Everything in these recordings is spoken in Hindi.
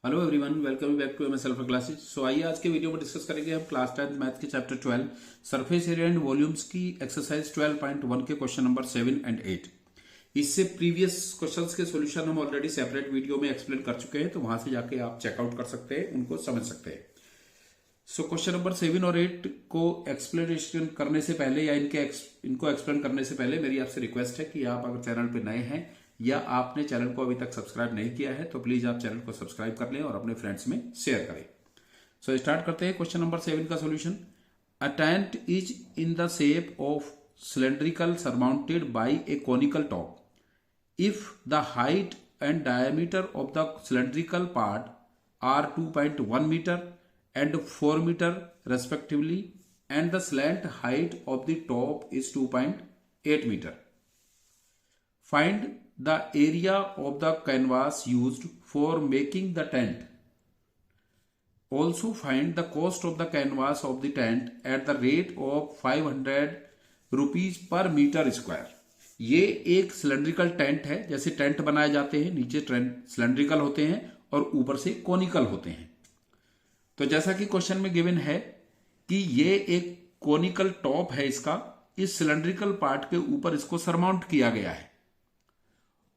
Hello everyone, welcome back to MS alpha classes. So आइए आज के वीडियो में डिस्कस करेंगे हम क्लास 10 मैथ के chapter 12 surface area and volumes की एक्सरसाइज 12.1 के क्वेश्चन नंबर 7 एंड 8। इससे प्रीवियस क्वेश्चंस के सॉल्यूशन हम ऑलरेडी सेपरेट वीडियो में एक्सप्लेन कर चुके हैं, तो वहां से जाके आप चेकआउट कर सकते हैं, उनको समझ सकते हैं। सो क्वेश्चन नंबर 7 और 8 को एक्सप्लेनेशन करने से पहले या इनको एक्सप्लेन करने से पहले मेरी आपसे रिक्वेस्ट है कि आप अगर चैनल पे नए हैं या आपने चैनल को अभी तक सब्सक्राइब नहीं किया है तो प्लीज आप चैनल को सब्सक्राइब कर लें और अपने फ्रेंड्स में शेयर करें। सो स्टार्ट करते हैं क्वेश्चन नंबर 7 का solution. A tent is in the shape of cylindrical surmounted by a conical top. If the height and diameter of the cylindrical part are 2.1 meter and 4 meter respectively, and the slant height of the top is 2.8 meter. Find the area of the canvas used for making the tent. Also find the cost of the canvas of the tent at the rate of 500 rupees per meter square. ये एक सिलेंड्रिकल टेंट है। जैसे टेंट बनाए जाते हैं, नीचे सिलेंड्रिकल होते हैं और ऊपर से कोनिकल होते हैं। तो जैसा कि क्वेश्चन में गिवन है कि ये एक कोनिकल टॉप है, इसका इस सिलेंड्रिकल पार्ट के ऊपर इसको सरमाउंट किया गया है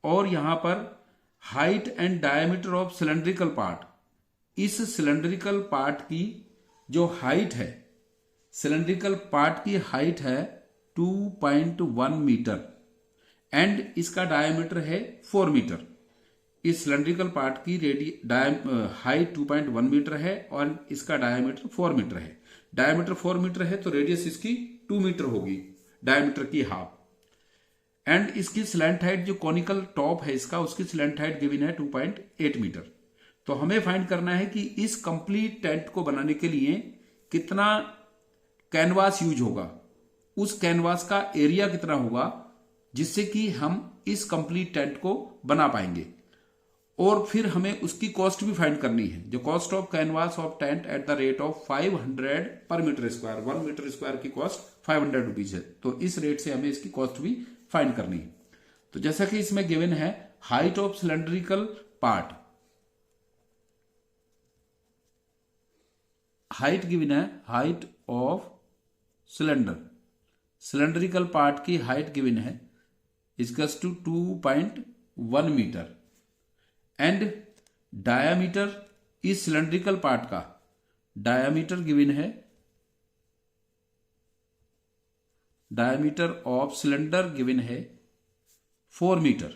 और यहां पर height and diameter of cylindrical part, इस सिलेंड्रिकल पार्ट की जो हाइट है, सिलेंड्रिकल पार्ट की हाइट है 2.1 मीटर एंड इसका डायमीटर है 4 मीटर। इस सिलेंड्रिकल पार्ट की हाइट 2.1 मीटर है और इसका डायमीटर 4 मीटर है। डायमीटर 4 मीटर है तो रेडियस इसकी 2 मीटर होगी, डायमीटर की हाफ। एंड इसकी स्लैंट हाइट जो कॉनिकल टॉप है इसका, उसकी स्लैंट हाइट गिवन है 2.8 मीटर। तो हमें फाइंड करना है कि इस कंप्लीट टेंट को बनाने के लिए कितना कैनवास यूज होगा, उस कैनवास का एरिया कितना होगा जिससे कि हम इस कंप्लीट टेंट को बना पाएंगे। और फिर हमें उसकी कॉस्ट भी फाइंड करनी है, जो cost of canvas of tent eight the rate of 500 पर मीटर स्क्वायर। 1 मीटर स्क्वायर की कॉस्ट 500 रुपीज है, तो इस रेट से हमें इसकी कॉस्ट भी फाइंड करनी है। तो जैसा कि इसमें गिवन है height of cylindrical part, height given है, हाइट ऑफ सिलेंड्रिकल पार्ट की हाइट गिवन है equals to 2.1 metre and diameter इस सिलेंड्रिकल पार्ट का डायामीटर गिवन है, डायामीटर ऑफ सिलेंडर गिवन है 4 मीटर।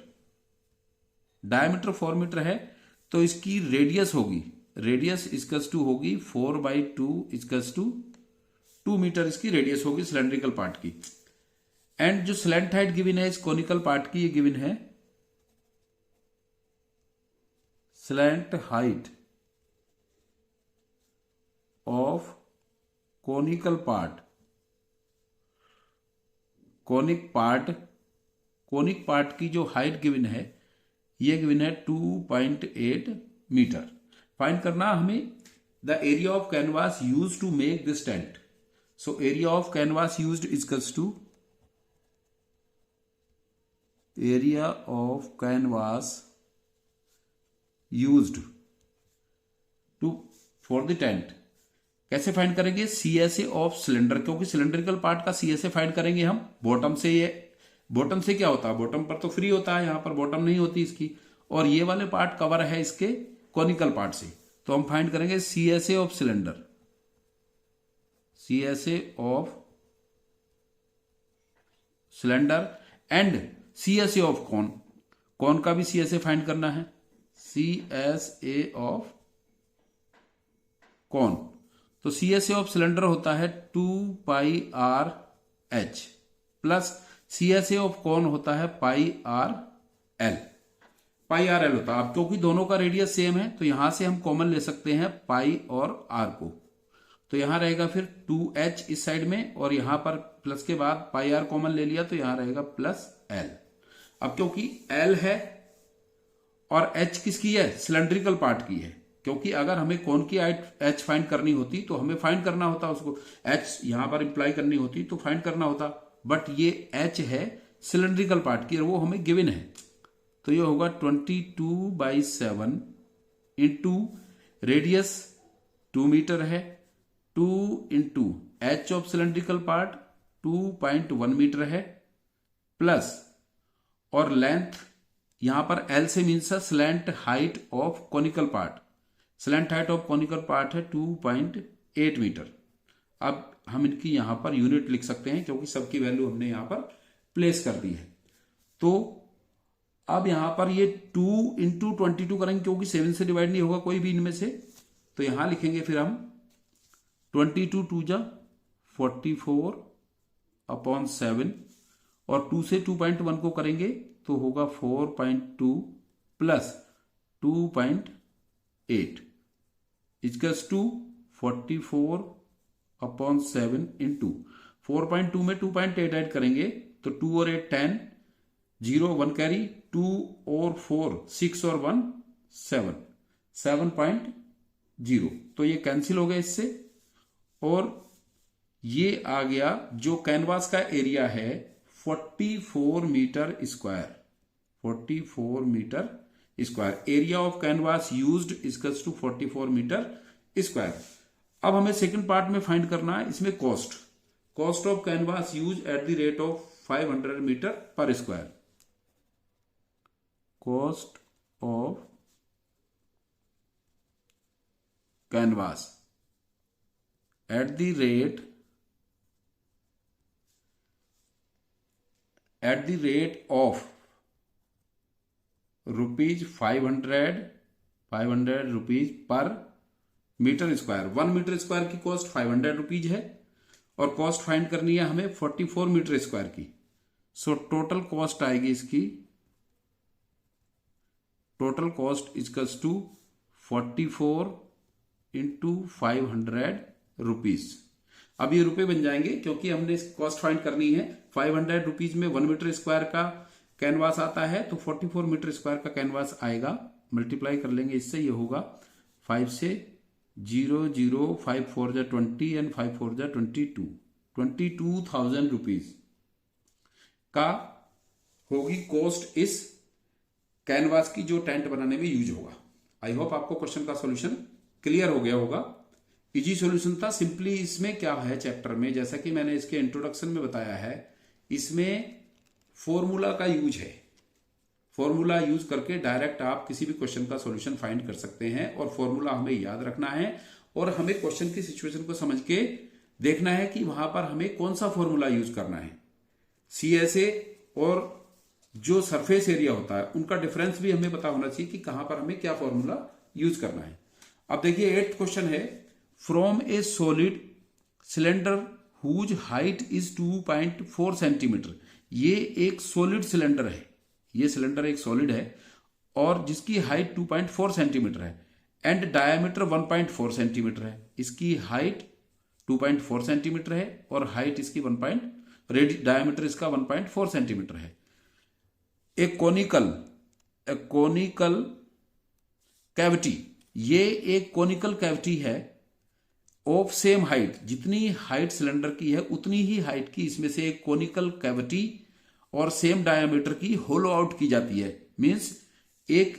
डायामीटर 4 मीटर है तो इसकी रेडियस होगी, रेडियस इक्वल्स टू होगी 4/2 इक्वल्स टू 2 मीटर इसकी रेडियस होगी सिलेंड्रिकल पार्ट की। एंड जो स्लैंट हाइट गिवन है इस कोनिकल पार्ट की, ये गिवन है slant height of conical part, conic part की जो हाइट गिवन है ये गिवन है 2.8 मीटर। फाइंड करना हमें the area of canvas use to make this tent. So area of canvas used equals to area of canvas used to for the tent. कैसे फाइंड करेंगे? CSA ऑफ सिलेंडर, क्योंकि सिलेंड्रिकल पार्ट का CSA फाइंड करेंगे हम बॉटम से। ये बॉटम से क्या होता है, बॉटम पर तो फ्री होता है, यहां पर बॉटम नहीं होती इसकी, और ये वाले पार्ट कवर है इसके कॉनिकल पार्ट से। तो हम फाइंड करेंगे CSA of cylinder, CSA of cylinder and CSA of cone का भी CSA फाइंड करना है, CSA ऑफ कॉन। तो CSA ऑफ सिलेंडर होता है 2πRH plus CSA of cone होता है πRL होता है। अब क्योंकि दोनों का रेडियस सेम है तो यहां से हम कॉमन ले सकते हैं पाई और आर को, तो यहां रहेगा फिर 2H इस साइड में और यहां पर प्लस के बाद पाई आर कॉमन ले लिया तो यहां रहेगा प्लस L। अब क्योंकि L है और H किसकी है, सिलेंड्रिकल पार्ट की है, क्योंकि अगर हमें कौन की H फाइंड करनी होती तो हमें फाइंड करना होता, उसको H यहां पर इंप्लाई करनी होती तो फाइंड करना होता, बट ये H है सिलेंड्रिकल पार्ट की और वो हमें गिवन है। तो ये होगा 22/7 इंटू रेडियस 2 मीटर है, 2 into H of cylindrical part 2.1 metre है, प्लस और लेंथ यहां पर एल से means slant height of conical part, slant height of conical part है 2.8 मीटर। अब हम इनकी यहां पर यूनिट लिख सकते हैं क्योंकि सबकी वैल्यू हमने यहां पर प्लेस कर दी है। तो अब यहां पर ये 2 इंटू 22 करेंगे क्योंकि 7 से डिवाइड नहीं होगा कोई भी इनमें से, तो यहां लिखेंगे फिर हम 22 2 जा 44 अपॉन 7 और 2 से 2.1 को करेंगे तो होगा 4.2 plus 2.8 equals to 44 upon 7 into 4.2 में 2.8 ऐड करेंगे तो 2 और 8 10, 0 1 कैरी, 2 और 4 6 और 1 7, 7.0। तो ये कैंसिल हो गया इससे और ये आ गया जो कैनवास का एरिया है 44 metre square, 44 metre square. Area of canvas used equals to 44 metre square. अब हमें सेकंड पार्ट में फाइंड करना है इसमें cost of canvas use at the rate of 500 metre per square. Cost of canvas at the rate of ₹500 rupees per metre square. 1 metre square की कॉस्ट 500 रुपीज है और कॉस्ट फाइंड करनी है हमें 44 मीटर स्क्वायर की। सो टोटल कॉस्ट आएगी इसकी, total cost equals to 44 into 500 rupees. अब ये रुपए बन जाएंगे क्योंकि हमने कॉस्ट फाइंड करनी है। 500 रुपीज में 1 मीटर स्क्वायर का कैनवास आता है तो 44 मीटर स्क्वायर का कैनवास आएगा, मल्टीप्लाई कर लेंगे इससे, ये होगा 5 से 0 0 5 4 जा 20 एंड 5 4 जा 22,000 रुपीज का होगी कॉस्ट इस कैनवास की जो टेंट बनाने में यूज होगा। आई होप आपको क्वेश्चन का सॉल्यूशन क्लियर हो गया होगा। इजी सॉल्यूशन था। सिंपली इसमें क्या है चैप्टर में, जैसा कि मैंने इसके इंट्रोडक्शन में बताया है, इसमें फॉर्मूला का यूज है। फॉर्मूला यूज करके डायरेक्ट आप किसी भी क्वेश्चन का सॉल्यूशन फाइंड कर सकते हैं और फॉर्मूला हमें याद रखना है और हमें क्वेश्चन की सिचुएशन को समझ के देखना है कि वहां पर हमें कौन सा फॉर्मूला यूज करना है। CSA और जो सरफेस एरिया होता है उनका डिफरेंस भी हमें पता होना चाहिए कि कहां पर हमें क्या फॉर्मूला यूज करना है। अब देखिए 8th क्वेश्चन है, from a solid cylinder whose height is 2.4 centimetre. ये एक सॉलिड सिलेंडर है, ये सिलेंडर एक सॉलिड है और जिसकी हाइट 2.4 सेंटीमीटर है एंड डायमीटर 1.4 सेंटीमीटर है। इसकी हाइट 2.4 सेंटीमीटर है और हाइट इसकी डायमीटर इसका 1.4 सेंटीमीटर है। ए कोनिकल कैविटी, ये एक कोनिकल कैविटी है ऑफ सेम हाइट, जितनी हाइट सिलेंडर की है उतनी ही हाइट की इसमें से एक कोनिकल कैविटी और सेम डायमीटर की होलो आउट की जाती है। मींस एक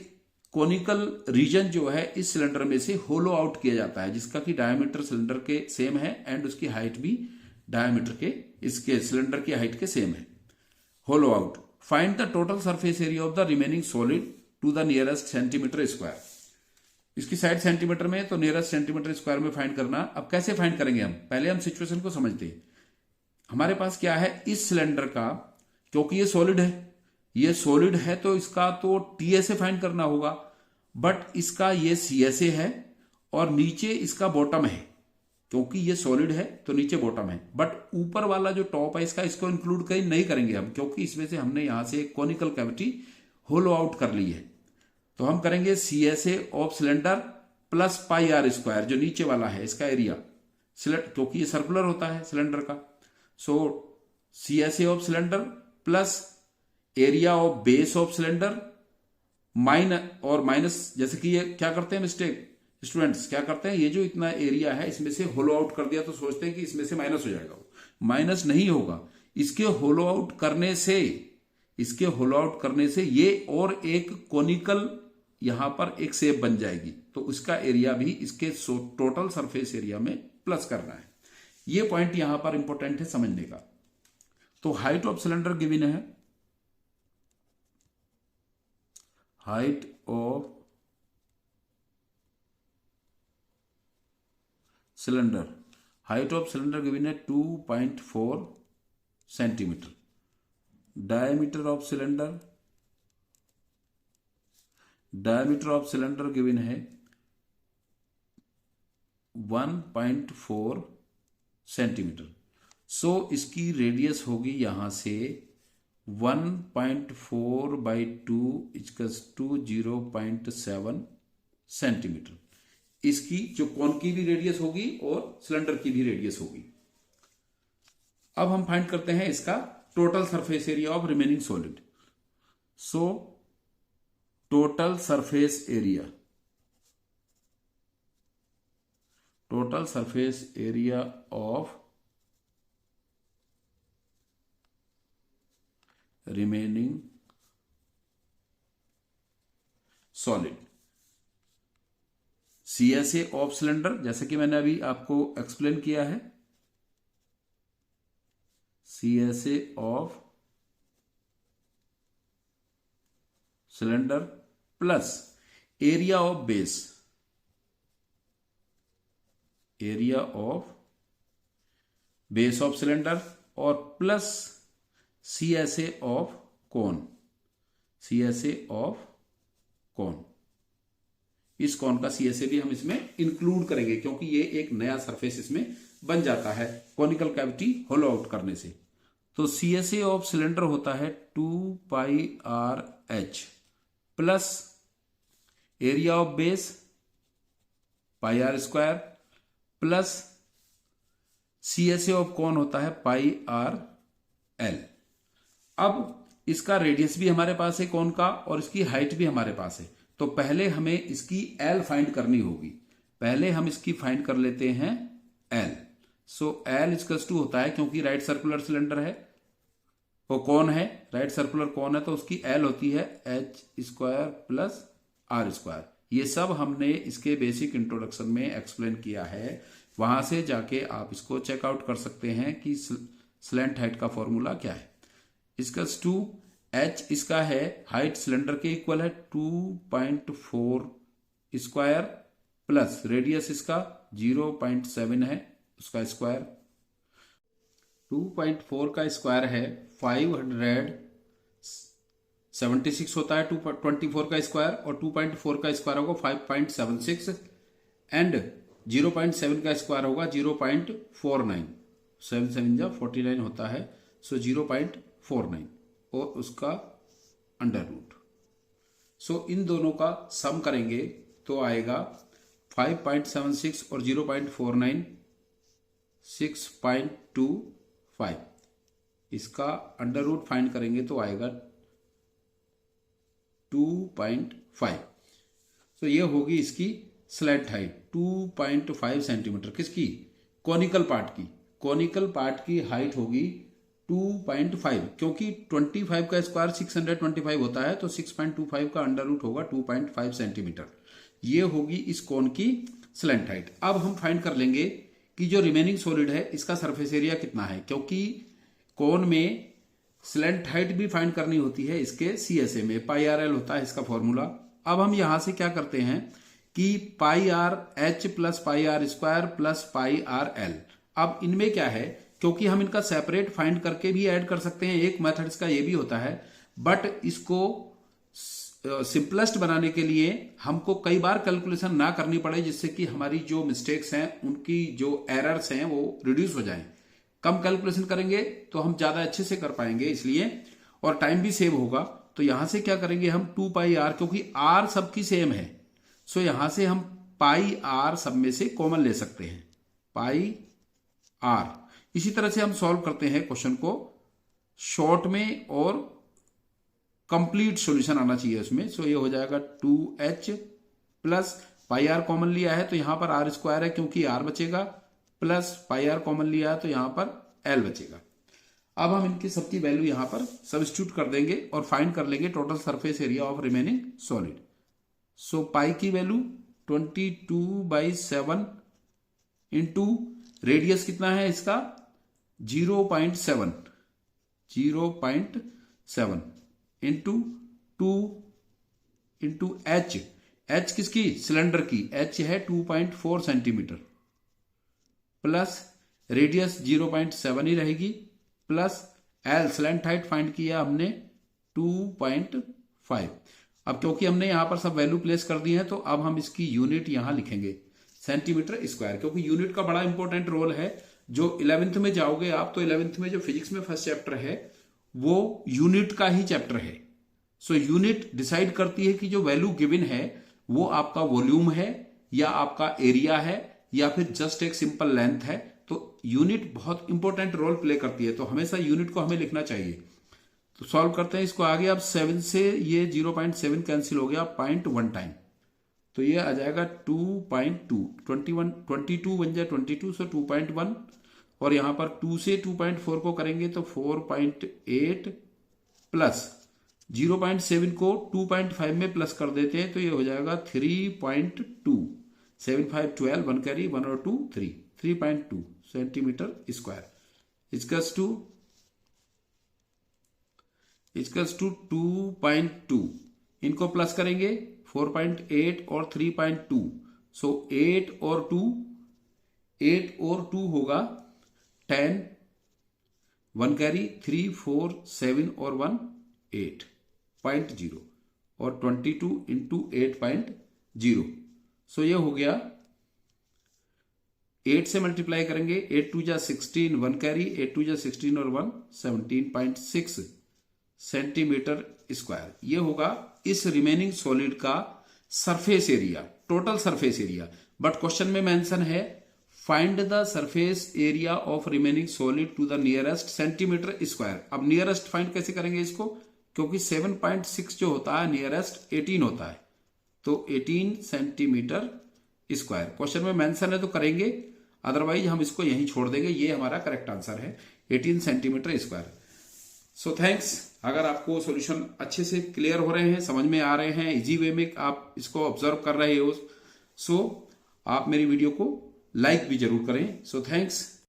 कोनिकल रीजन जो है इस सिलेंडर में से होलो आउट किया जाता है जिसका कि डायमीटर सिलेंडर के सेम है एंड उसकी हाइट भी डायमीटर के इसके सिलेंडर की हाइट के सेम है। Hollow out. Find the total surface area of the remaining solid to the nearest centimetre square. इसकी साइड सेंटीमीटर में तो नियरेस्ट सेंटीमीटर स्क्वायर में फाइंड करना। अब कैसे फाइंड करेंगे हम, पहले हम सिचुएशन को समझते हैं। हमारे पास क्या है, इस सिलेंडर का, क्योंकि ये सॉलिड है तो इसका तो TSA फाइंड करना होगा, बट इसका ये CSA है और नीचे इसका बॉटम है। क्योंकि ये सॉलिड है तो नीचे बॉटम है, बट ऊपर वाला जो टॉप है इसको इंक्लूड कहीं नहीं करेंगे हम, क्योंकि इसमें से हमने यहां से एक कोनिकल कैविटी होलो आउट कर ली है। तो हम करेंगे CSA of cylinder plus pi R square, जो नीचे वाला है इसका एरिया, क्योंकि ये सर्कुलर होता है सिलेंडर का। सो CSA of cylinder plus area of base of cylinder minus, जैसे कि ये क्या करते हैं मिस्टेक स्टूडेंट्स, क्या करते हैं, ये जो इतना एरिया है इसमें से होलो आउट कर दिया तो सोचते हैं कि इसमें से माइनस हो जाएगा। माइनस नहीं होगा, इसके होलो आउट करने से ये और एक कोनिकल यहां पर एक शेप बन जाएगी, तो उसका एरिया भी इसके टोटल सरफेस एरिया में प्लस करना है। ये पॉइंट यहां पर इंपॉर्टेंट है समझने का। तो हाइट ऑफ सिलेंडर गिवन है, height of cylinder, height of cylinder given है 2.4 centimetre. Diameter of cylinder, diameter of cylinder given है 1.4 सेंटीमीटर। सो इसकी रेडियस होगी यहां से 1.4 बाई 2 इक्वल्स टू 0.7 सेंटीमीटर। इसकी जो कोन की भी रेडियस होगी और सिलेंडर की भी रेडियस होगी। अब हम फाइंड करते हैं इसका total surface area of remaining solid. So total surface area, total surface area of remaining solid, CSA of cylinder, जैसे कि मैंने अभी आपको एक्सप्लेन किया है, CSA of cylinder plus area of base, area of base of cylinder, और plus CSA of cone, CSA of cone. इस कोन का CSA भी हम इसमें इंक्लूड करेंगे क्योंकि ये एक नया सरफेस इसमें बन जाता है कॉनिकल कैविटी होलो आउट करने से। तो CSA ऑफ सिलेंडर होता है 2πRH plus area of base πr² plus CSA of कोन होता है πRL। अब इसका रेडियस भी हमारे पास है कोन का और इसकी हाइट भी हमारे पास है, तो पहले हमें इसकी L फाइंड करनी होगी। पहले हम इसकी फाइंड कर लेते हैं L। So L equals to होता है, क्योंकि राइट सर्कुलर सिलेंडर है, वो कौन है, राइट सर्कुलर कौन है, तो उसकी L होती है h² प्लस r²। ये सब हमने इसके बेसिक इंट्रोडक्शन में एक्सप्लेन किया है, वहां से जाके आप इसको चेकआउट कर सकते हैं कि स्लैंट हाइट का फॉर्मूला क्या है। इक्वल्स टू h इसका है, हाइट सिलेंडर के इक्वल है 2.4 स्क्वायर प्लस रेडियस इसका 0.7 है, उसका स्क्वायर 2.4 का स्क्वायर है 576 होता है 2.24 का स्क्वायर, और 2.4 का स्क्वायर होगा 5.76 एंड 0.7 का स्क्वायर होगा 0.49, 7 7 जा 49 होता है, सो 0.49 और उसका अंडर रूट। सो इन दोनों का सम करेंगे तो आएगा 5.76 और 0.49 6.25। इसका अंडर रूट फाइंड करेंगे तो आएगा 2.5। तो ये होगी इसकी स्लैंट हाइट 2.5 सेंटीमीटर। किसकी, कॉनिकल पार्ट की। कॉनिकल पार्ट की हाइट होगी 2.5, क्योंकि 25 का स्क्वायर 625 होता है, तो 6.25 का अंडर रूट होगा 2.5 सेंटीमीटर। ये होगी इस कोन की स्लैंट हाइट। अब हम फाइंड कर लेंगे कि जो रिमेनिंग सॉलिड है इसका सरफेस एरिया कितना है, क्योंकि कोन में स्लैंट हाइट भी फाइंड करनी होती है इसके CSA में, πRL होता है इसका फॉर्मूला। अब हम यहां से क्या करते हैं कि πRH plus πR² plus πRL। अब इनमें क्या है, क्योंकि हम इनका सेपरेट फाइंड करके भी ऐड कर सकते हैं, एक मेथड इसका ये भी होता है, बट इसको सिंपलेस्ट बनाने के लिए हमको कई बार कैलकुलेशन ना करनी पड़े, जिससे कि हमारी जो मिस्टेक्स हैं, उनकी जो एरर्स हैं वो रिड्यूस हो जाएं। कम कैलकुलेशन करेंगे तो हम ज्यादा अच्छे से कर पाएंगे इसलिए, और टाइम भी सेव होगा। तो यहां से क्या करेंगे हम 2πr, क्योंकि r सबकी सेम है, सो यहां से हम πr सब में से कॉमन ले सकते हैं, πr। इसी तरह से हम सॉल्व करते हैं क्वेश्चन को शॉर्ट में, और कंप्लीट सॉल्यूशन आना चाहिए उसमें। सो ये हो जाएगा 2h प्लस πr कॉमन लिया है तो यहां पर r² है क्योंकि r बचेगा, प्लस πr कॉमन लिया है तो यहां पर l बचेगा। अब हम इनकी सबकी वैल्यू यहां पर सब्स्टिट्यूट कर देंगे और फाइंड कर लेंगे total surface area of remaining solid. So pi की वैल्यू 22/7 इंटू रेडियस कितना है इसका 0.7 इंटू 2 इंटू एच किसकी सिलेंडर की एच है 2.4 सेंटीमीटर प्लस रेडियस 0.7 ही रहेगी plus L slant height find किया हमने 2.5। अब क्योंकि हमने यहां पर सब वैल्यू प्लेस कर दी है तो अब हम इसकी यूनिट यहां लिखेंगे सेंटीमीटर स्क्वायर, क्योंकि यूनिट का बड़ा इंपॉर्टेंट रोल है। जो 11th में जाओगे आप तो 11th में जो फिजिक्स में फर्स्ट चैप्टर है वो यूनिट का ही चैप्टर है। सो यूनिट डिसाइड करती है कि जो वैल्यू गिवन है वो आपका वॉल्यूम है या आपका एरिया है या फिर जस्ट एक सिंपल लेंथ है। तो यूनिट बहुत इंपॉर्टेंट रोल प्ले करती है, तो हमेशा यूनिट को हमें लिखना चाहिए। तो सॉल्व करते हैं इसको आगे। अब 7 से ये 0.7 कैंसिल हो गया 0.1 टाइम, तो ये आ जाएगा 2.2 22 बन जाए 22, सो 2.1 और यहां पर 2 से 2.4 को करेंगे तो 4.8 प्लस 0.7 को 2.5 में प्लस कर देते हैं तो ये हो जाएगा 3.2 7 5 12 1 कैरी 1 और 2 3 3.2 सेंटीमीटर स्क्वायर इक्वल्स टू 2.2। इनको प्लस करेंगे 4.8 और 3.2, सो 8 और 2 होगा 10 1 कैरी 3 4 7 और 1 8.0 और 22 इंटू 8.0, सो ये हो गया 8 से मल्टीप्लाई करेंगे 8 2 जा 16 1 कैरी 8 2 जा 16 और 1 17.6 सेंटीमीटर स्क्वायर। ये होगा इस रिमेनिंग सॉलिड का surface area, total surface area. But question में मेंशन है find the surface area of remaining solid to the nearest centimetre square. अब नियरेस्ट फाइंड कैसे करेंगे इसको, क्योंकि 7.6 जो होता है नियरेस्ट 18 होता है, तो 18 सेंटीमीटर स्क्वायर क्वेश्चन में मेंशन है तो करेंगे, अदरवाइज हम इसको यहीं छोड़ देंगे। ये हमारा करेक्ट आंसर है 18 सेंटीमीटर स्क्वायर। So thanks. अगर आपको सॉल्यूशन अच्छे से क्लियर हो रहे हैं, समझ में आ रहे हैं, इजी वे में आप इसको ऑब्जर्व कर रहे हो, सो आप मेरी वीडियो को लाइक भी जरूर करें। So thanks.